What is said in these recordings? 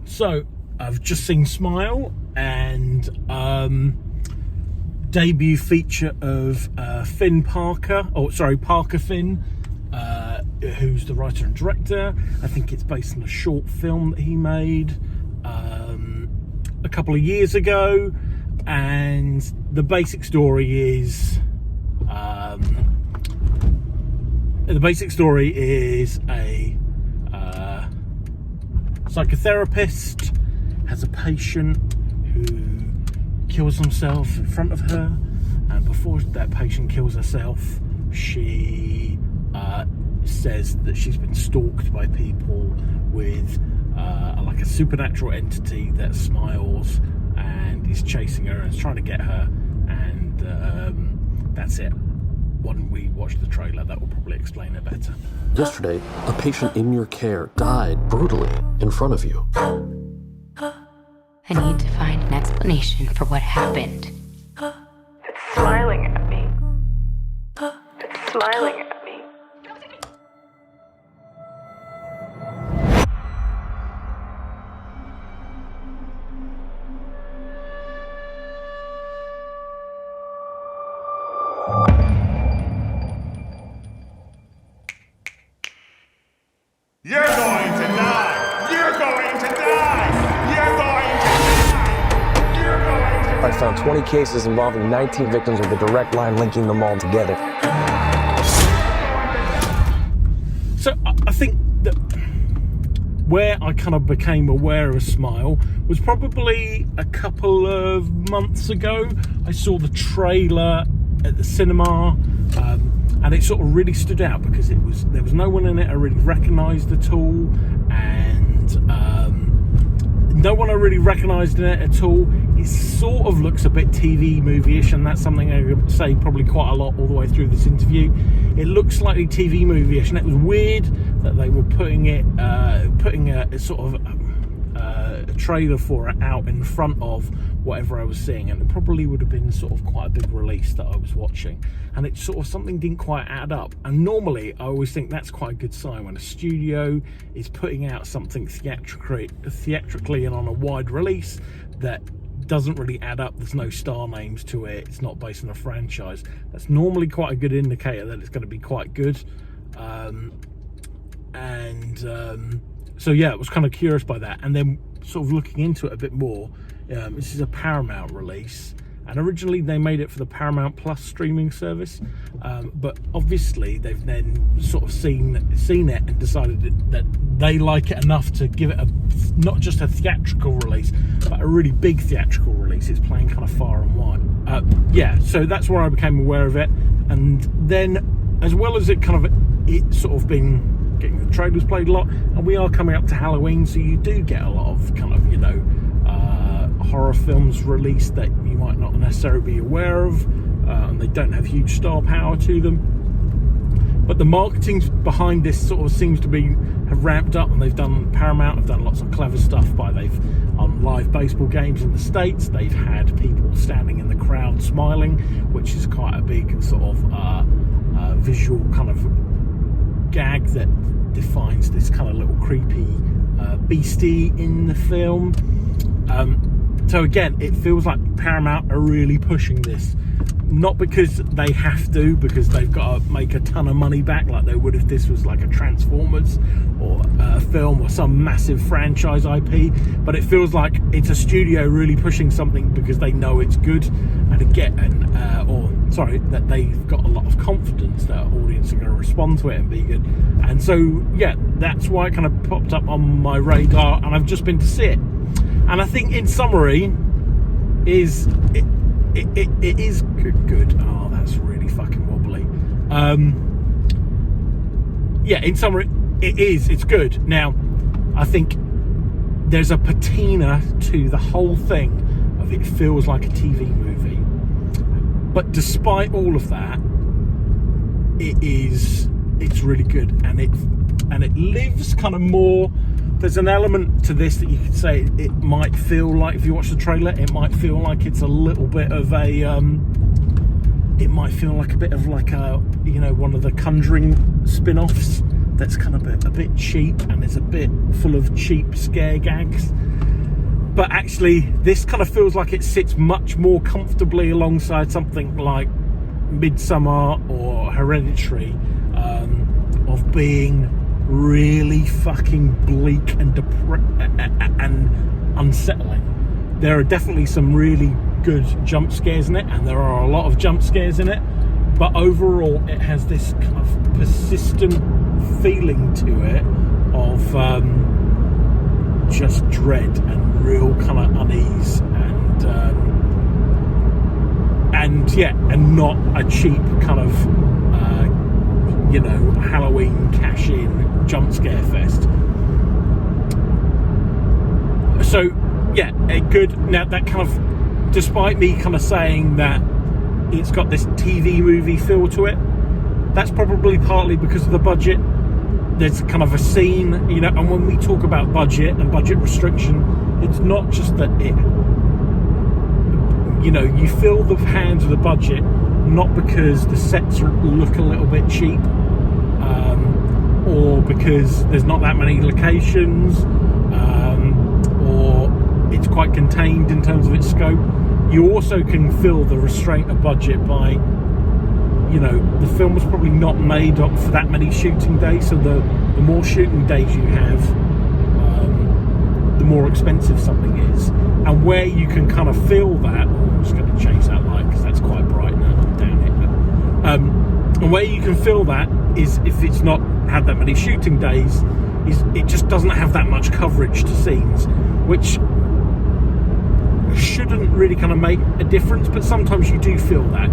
So I've just seen Smile, and debut feature of Parker Finn, who's the writer and director. I think it's based on a short film that he made a couple of years ago, and the basic story is a psychotherapist has a patient who kills himself in front of her, and before that patient kills herself, she says that she's been stalked by people with like a supernatural entity that smiles and is chasing her and is trying to get her, and that's it. When we watch the trailer, that will probably explain it better. Yesterday, a patient in your care died brutally in front of you. I need to find an explanation for what happened. It's smiling at me. It's smiling at me. You're going to die! You're going to die! You're going to die! You're going to die! I found 20 cases involving 19 victims with a direct line linking them all together. So I think that where I kind of became aware of Smile was probably a couple of months ago. I saw the trailer at the cinema, and it sort of really stood out because there was no one in it I really recognised at all, and no one I really recognised in it at all. It sort of looks a bit TV movie-ish, and that's something I would say probably quite a lot all the way through this interview. It looks slightly TV movie-ish, and it was weird that they were putting a sort of a trailer for it out in front of whatever I was seeing, and it probably would have been sort of quite a big release that I was watching, and it sort of something didn't quite add up. And normally I always think that's quite a good sign when a studio is putting out something theatrically and on a wide release that doesn't really add up. There's no star names to it, it's not based on a franchise. That's normally quite a good indicator that it's going to be quite good. So yeah, I was kind of curious by that, and then sort of looking into it a bit more. This is a Paramount release, and originally they made it for the Paramount Plus streaming service, but obviously they've then sort of seen it and decided that they like it enough to give it not just a theatrical release, but a really big theatrical release. It's playing kind of far and wide. So that's where I became aware of it, and then as well as it sort of been getting the trailers played a lot, and we are coming up to Halloween, so you do get a lot of kind of horror films released that you might not necessarily be aware of, and they don't have huge star power to them, but the marketing behind this sort of seems to have ramped up, and Paramount have done lots of clever stuff on live baseball games in the States. They've had people standing in the crowd smiling, which is quite a big sort of visual kind of gag that defines this kind of little creepy beastie in the film. So again, it feels like Paramount are really pushing this, not because they have to, because they've got to make a ton of money back like they would if this was like a Transformers or a film or some massive franchise IP, but it feels like it's a studio really pushing something because they know it's good, and that they've got a lot of confidence that audience are going to respond to it and be good. And so yeah, that's why it kind of popped up on my radar, and I've just been to see it. And I think in summary it is good. Oh, that's really fucking wobbly. In summary, it's good. Now, I think there's a patina to the whole thing of it feels like a TV movie. But despite all of that, it's really good, and it lives kind of more. There's an element to this that you could say it might feel like, if you watch the trailer, it might feel like it's a little bit of it might feel like a bit of like one of the Conjuring spin-offs that's kind of a bit cheap, and it's a bit full of cheap scare gags. but actually this kind of feels like it sits much more comfortably alongside something like Midsommar or Hereditary, of being really fucking bleak and and unsettling. There are definitely some really good jump scares in it, and there are a lot of jump scares in it, but overall it has this kind of persistent feeling to it of just dread and real kind of unease, and not a cheap kind of Halloween cash-in jump scare fest. So yeah, good. Now that kind of, despite me kind of saying that it's got this TV movie feel to it, that's probably partly because of the budget. There's kind of a scene, and when we talk about budget and budget restriction, it's not just that you feel the hands of the budget, not because the sets look a little bit cheap, or because there's not that many locations, or it's quite contained in terms of its scope. You also can feel the restraint of budget by, the film was probably not made up for that many shooting days, so the more shooting days you have, the more expensive something is. And where you can kind of feel that, I'm just going to change that light because that's quite bright now, down here. And where you can feel that is if it's not had that many shooting days, is it just doesn't have that much coverage to scenes, which shouldn't really kind of make a difference, but sometimes you do feel that.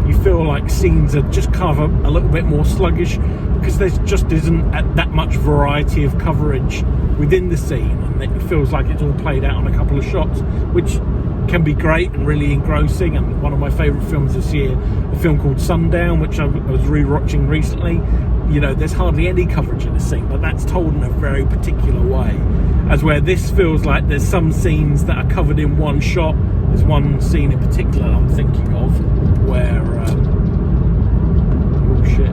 You feel like scenes are just kind of a little bit more sluggish because there just isn't that much variety of coverage within the scene, and it feels like it's all played out on a couple of shots, which can be great and really engrossing. And one of my favourite films this year, a film called Sundown, which I was re-watching recently, there's hardly any coverage in the scene, but that's told in a very particular way. As where this feels like there's some scenes that are covered in one shot. There's one scene in particular I'm thinking of where oh shit,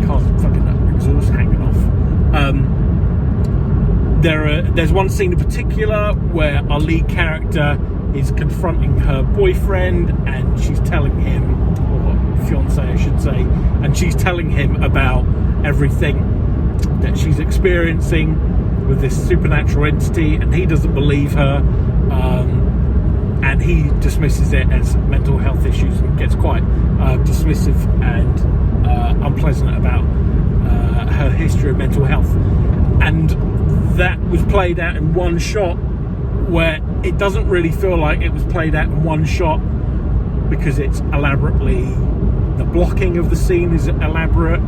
can't fucking exhaust hanging off. There's one scene in particular where our lead character is confronting her boyfriend, and she's telling him, or fiance I should say, and she's telling him about everything that she's experiencing with this supernatural entity, and he doesn't believe her, and he dismisses it as mental health issues and gets quite dismissive and unpleasant about her history of mental health. And that was played out in one shot, where it doesn't really feel like it was played out in one shot because it's elaborately, the blocking of the scene is elaborate,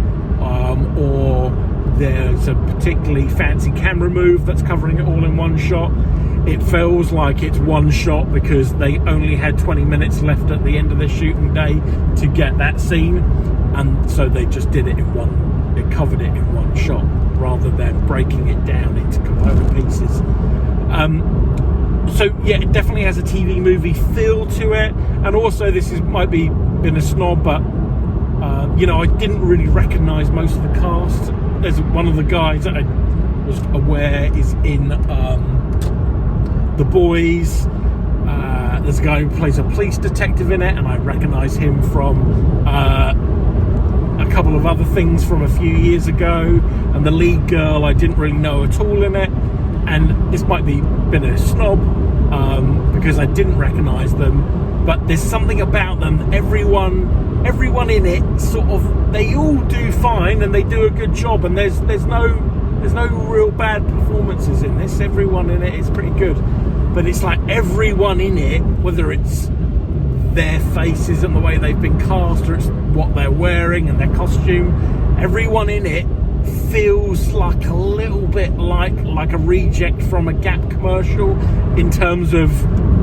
or there's a particularly fancy camera move that's covering it all in one shot. It feels like it's one shot because they only had 20 minutes left at the end of their shooting day to get that scene, and so they just did it it covered it in one shot rather than breaking it down into component pieces. So yeah, it definitely has a TV movie feel to it, and also this might be been a snob, but I didn't really recognise most of the cast. There's one of the guys that I was aware is in The Boys. There's a guy who plays a police detective in it, and I recognise him from a couple of other things from a few years ago. And the lead girl I didn't really know at all in it, and this might be been a snob because I didn't recognise them, but there's something about them. Everyone in it sort of, they all do fine and they do a good job, and there's no real bad performances in this. Everyone in it is pretty good, but it's like everyone in it, whether it's their faces and the way they've been cast, or it's what they're wearing and their costume, everyone in it feels like a little bit like a reject from a Gap commercial, in terms of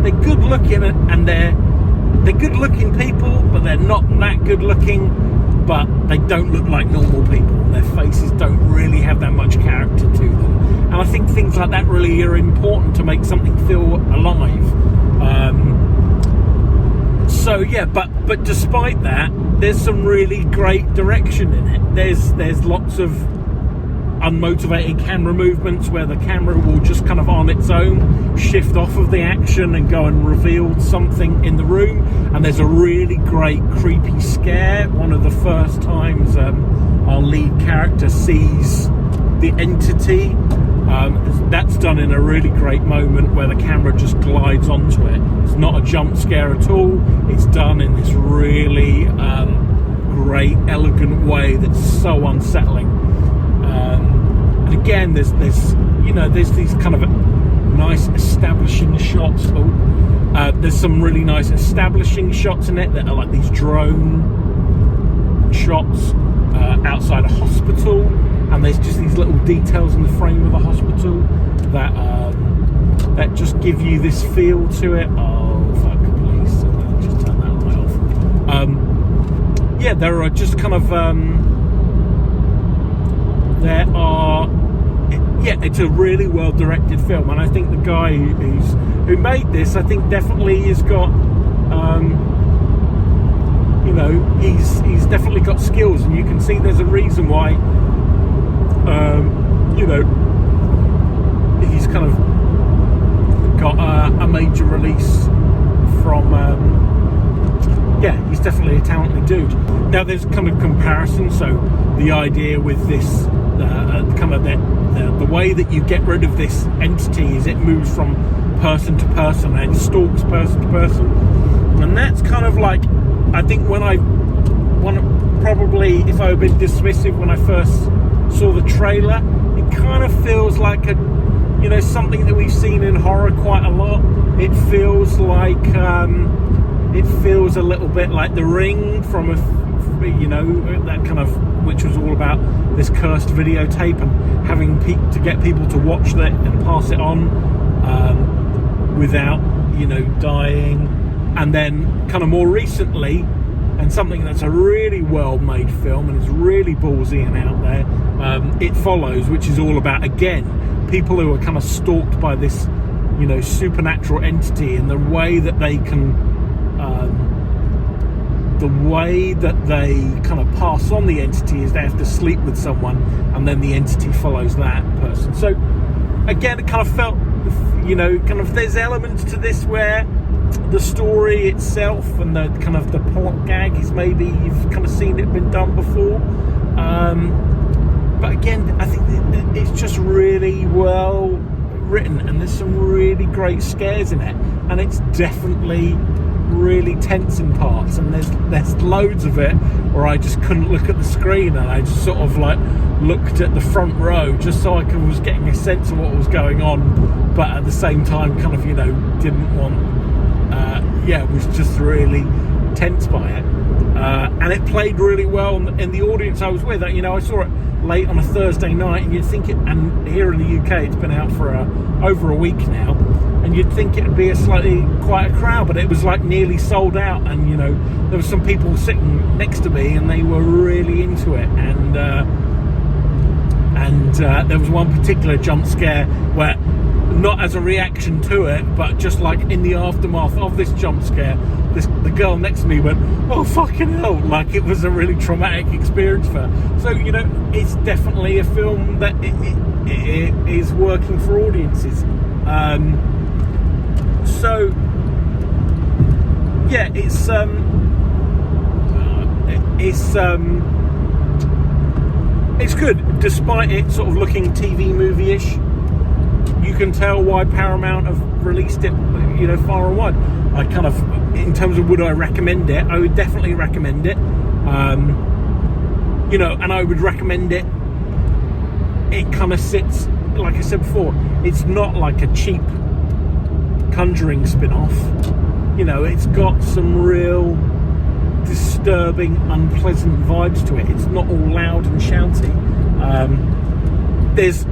they're good looking and they're good looking people, but they're not that good looking, but they don't look like normal people. Their faces don't really have that much character to them, and I think things like that really are important to make something feel alive. So yeah, but despite that, there's some really great direction in it. There's lots of, unmotivated camera movements where the camera will just kind of on its own shift off of the action and go and reveal something in the room. And there's a really great creepy scare, one of the first times our lead character sees the entity. That's done in a really great moment where the camera just glides onto it. It's not a jump scare at all. It's done in this really great, elegant way that's so unsettling. And again, there's these kind of nice establishing shots. There's some really nice establishing shots in it that are like these drone shots outside a hospital, and there's just these little details in the frame of the hospital that just give you this feel to it. Oh fuck, please, just turn that light off. Yeah, there are just kind of it's a really well directed film, and I think the guy who made this, I think definitely has got he's definitely got skills, and you can see there's a reason why he's kind of got a major release from he's definitely a talented dude. Now there's kind of comparison, so the idea with this kind of the way that you get rid of this entity is it moves from person to person and stalks person to person, and that's kind of like, I think probably if I had been dismissive when I first saw the trailer, it kind of feels like something that we've seen in horror quite a lot. It feels like it feels a little bit like The Ring from that kind of, which was all about this cursed videotape and having to get people to watch that and pass it on without dying. And then kind of more recently, and something that's a really well made film and is really ballsy and out there, It Follows, which is all about, again, people who are kind of stalked by this supernatural entity, and the way that they can kind of pass on the entity is they have to sleep with someone, and then the entity follows that person. So again, it kind of felt kind of, there's elements to this where the story itself and the kind of the plot gag is maybe you've kind of seen it been done before, but again, I think it's just really well written, and there's some really great scares in it, and it's definitely really tense in parts, and there's loads of it where I just couldn't look at the screen, and I just sort of like looked at the front row just so I was getting a sense of what was going on, but at the same time kind of didn't want was just really tense by it, and it played really well in the audience I was with. I saw it late on a Thursday night, and you'd think and here in the UK it's been out for over a week now, and you'd think it'd be a slightly quieter crowd, but it was like nearly sold out, and there were some people sitting next to me and they were really into it, and there was one particular jump scare where, not as a reaction to it, but just like in the aftermath of this jump scare, the girl next to me went, "Oh fucking hell," like it was a really traumatic experience for her. So it's definitely a film that it is working for audiences. It's good, despite it sort of looking TV movie-ish. You can tell why Paramount have released it, far and wide. I kind of, in terms of would I recommend it, I would definitely recommend it. And I would recommend it. It kind of sits, like I said before, it's not like a cheap Conjuring spin-off. It's got some real disturbing, unpleasant vibes to it. It's not all loud and shouty. There's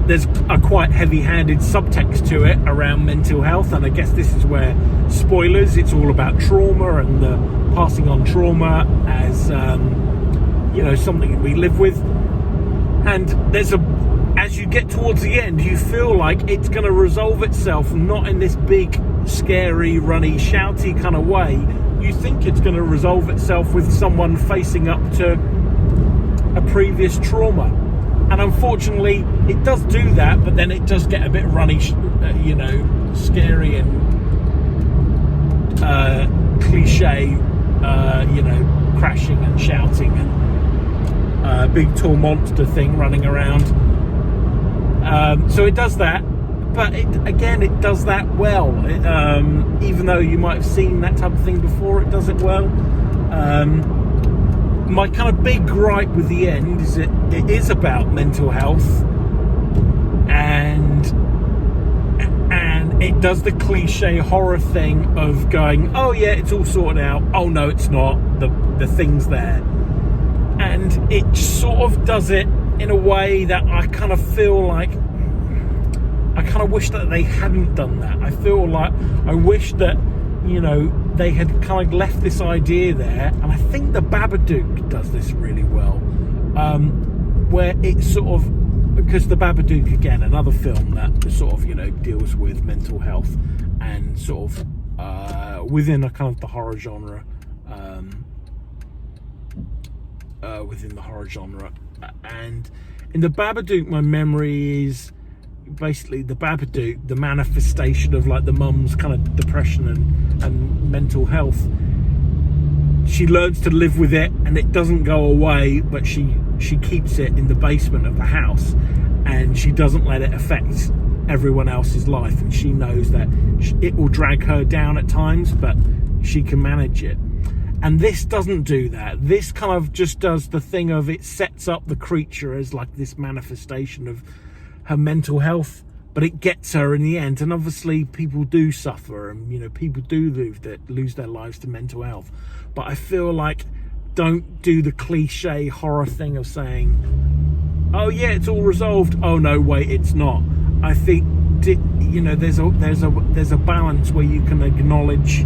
a quite heavy-handed subtext to it around mental health, and I guess this is where, spoilers, it's all about trauma and the passing on trauma as something that we live with. And as you get towards the end, you feel like it's going to resolve itself, not in this big, scary, runny, shouty kind of way. You think it's going to resolve itself with someone facing up to a previous trauma. And unfortunately, it does do that, but then it does get a bit runny, scary and cliche, crashing and shouting and big tall monster thing running around. So it does that, but it does that well. Even though you might have seen that type of thing before, it does it well. My kind of big gripe with the end is it is about mental health, and it does the cliche horror thing of going, oh yeah, it's all sorted out. Oh no, it's not. The thing's there, and it sort of does it in a way that I kind of feel like I kind of wish that they hadn't done that. I feel like I wish that they had kind of left this idea there, and I think The Babadook does this really well, where it sort of, because The Babadook, again, another film that sort of deals with mental health and sort of within a kind of the horror genre, and in The Babadook, my memory is basically The Babadook, the manifestation of like the mum's kind of depression and mental health. She learns to live with it, and it doesn't go away, but she keeps it in the basement of the house, and she doesn't let it affect everyone else's life, and she knows that it will drag her down at times, but she can manage it. And this doesn't do that. This kind of just does the thing of, it sets up the creature as like this manifestation of her mental health, but it gets her in the end. And obviously people do suffer, and people do lose their lives to mental health, but I feel like, don't do the cliche horror thing of saying, oh yeah, it's all resolved. Oh no, wait, it's not. I think there's a balance where you can acknowledge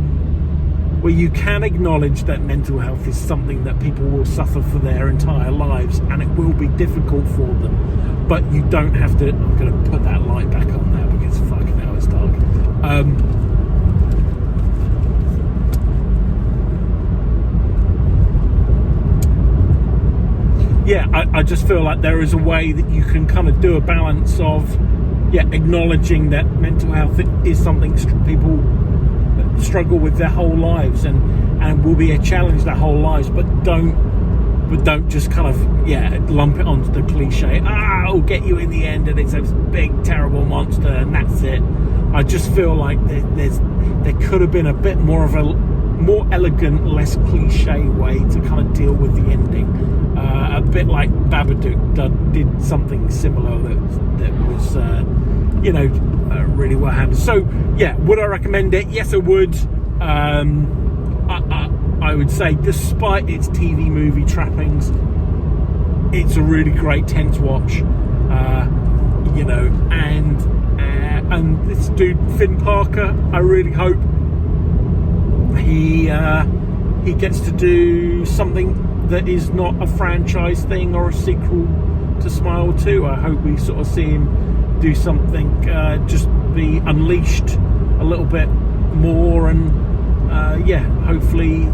that mental health is something that people will suffer for their entire lives, and it will be difficult for them, but you don't have to. I'm going to put that light back on now because fucking hell, it's dark. I just feel like there is a way that you can kind of do a balance of acknowledging that mental health is something people struggle with their whole lives and will be a challenge their whole lives, but don't just kind of lump it onto the cliche, it'll get you in the end and it's a big terrible monster and that's it. I just feel like there could have been a bit more of a more elegant, less cliche way to kind of deal with the ending, a bit like Babadook did something similar that was really well handled. So would I recommend it? Yes, I would. I would say, despite its TV movie trappings, it's a really great tense watch. And this dude Finn Parker, I really hope he gets to do something that is not a franchise thing or a sequel to Smile 2. I hope we sort of see him do something, just be unleashed a little bit more, and hopefully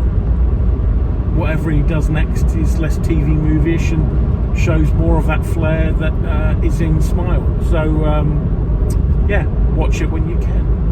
whatever he does next is less TV movie-ish and shows more of that flair that is in Smile. So watch it when you can.